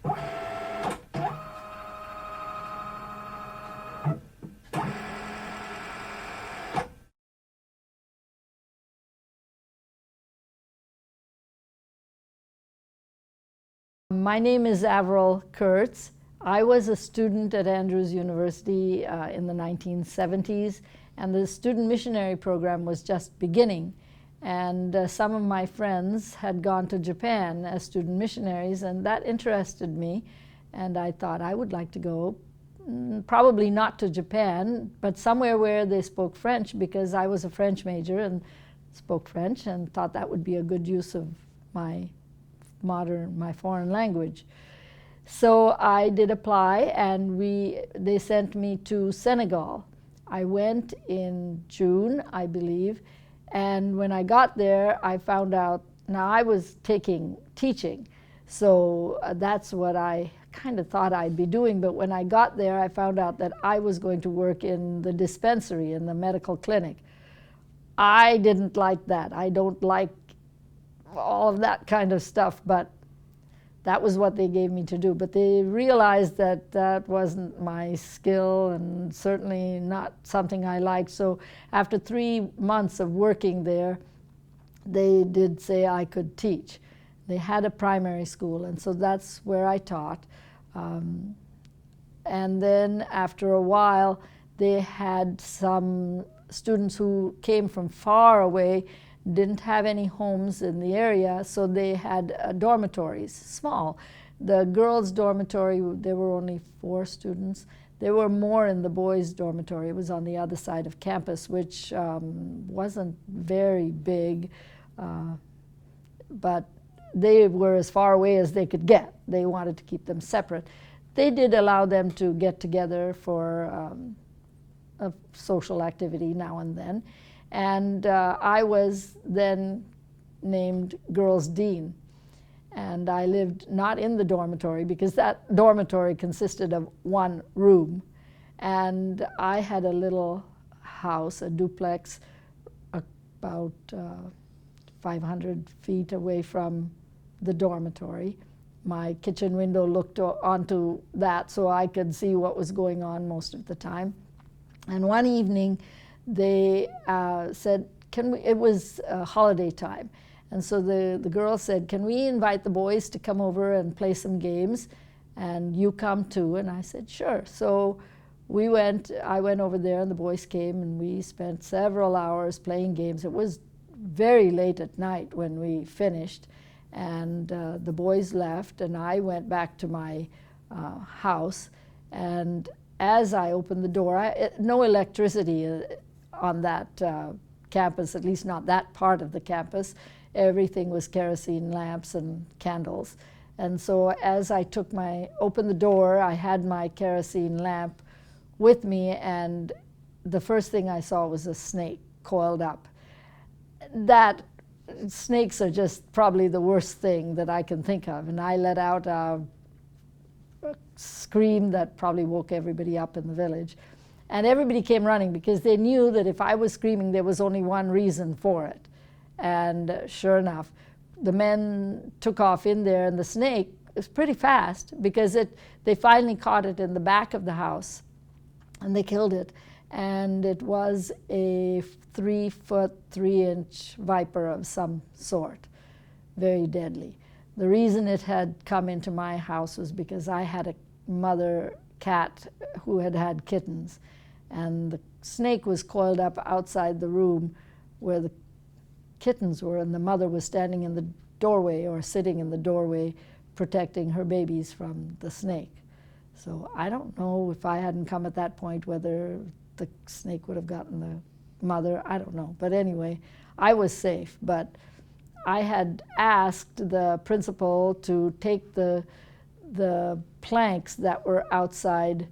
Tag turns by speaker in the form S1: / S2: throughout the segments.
S1: My name is Averil Kurtz. I was a student at Andrews University in the 1970s, and the student missionary program was just beginning. And some of my friends had gone to Japan as student missionaries, and that interested me. And I thought I would like to go, probably not to Japan, but somewhere where they spoke French, because I was a French major and spoke French, and thought that would be a good use of my foreign language. So I did apply, and they sent me to Senegal. I went in June, I believe, and when I got there, I found out, now I was teaching, so that's what I kind of thought I'd be doing, but when I got there, I found out that I was going to work in the dispensary, in the medical clinic. I didn't like that. I don't like all of that kind of stuff, but that was what they gave me to do. But they realized that that wasn't my skill and certainly not something I liked. So after 3 months of working there, they did say I could teach. They had a primary school, and so that's where I taught. And then after a while, they had some students who came from far away, didn't have any homes in the area, so they had dormitories, small. The girls' dormitory, there were only 4 students. There were more in the boys' dormitory. It was on the other side of campus, which wasn't very big, but they were as far away as they could get. They wanted to keep them separate. They did allow them to get together for a social activity now and then. And I was then named Girls' Dean. And I lived not in the dormitory, because that dormitory consisted of 1 room. And I had a little house, a duplex, about 500 feet away from the dormitory. My kitchen window looked onto that, so I could see what was going on most of the time. And one evening, they said, it was holiday time, and so the girls said, can we invite the boys to come over and play some games, and you come too? And I said, sure. So I went over there, and the boys came, and we spent several hours playing games. It was very late at night when we finished, and the boys left, and I went back to my house, and as I opened the door, no electricity on that campus, at least not that part of the campus. Everything was kerosene lamps and candles. And so as I opened the door, I had my kerosene lamp with me, and the first thing I saw was a snake coiled up. Snakes are just probably the worst thing that I can think of, and I let out a scream that probably woke everybody up in the village. And everybody came running, because they knew that if I was screaming, there was only one reason for it. And sure enough, the men took off in there, and the snake was pretty fast, because they finally caught it in the back of the house, and they killed it. And it was a 3-foot, 3-inch viper of some sort, very deadly. The reason it had come into my house was because I had a mother cat who had kittens, and the snake was coiled up outside the room where the kittens were, and the mother was standing in the doorway, or sitting in the doorway, protecting her babies from the snake. So I don't know, if I hadn't come at that point, whether the snake would have gotten the mother. I don't know. But anyway, I was safe. But I had asked the principal to take the planks that were outside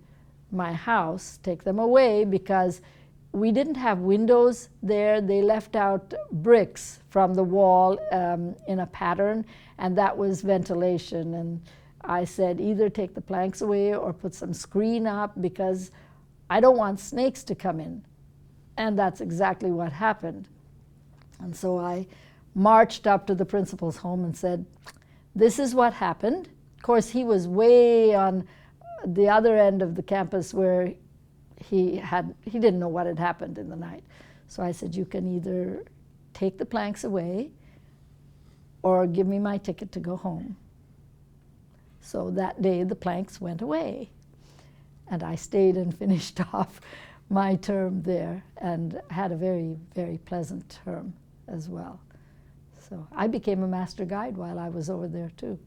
S1: my house, take them away, because we didn't have windows there. They left out bricks from the wall in a pattern, and that was ventilation. And I said, either take the planks away or put some screen up, because I don't want snakes to come in. And that's exactly what happened. And so I marched up to the principal's home and said, this is what happened. course, he was way on the other end of the campus where he didn't know what had happened in the night. So I said, you can either take the planks away or give me my ticket to go home. So that day the planks went away. And I stayed and finished off my term there and had a very, very pleasant term as well. So I became a master guide while I was over there too.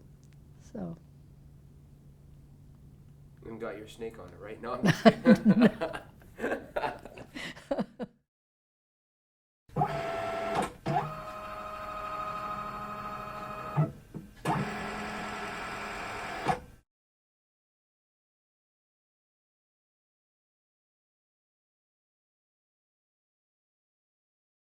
S1: So.
S2: And got your snake on it, right? No, I'm just kidding.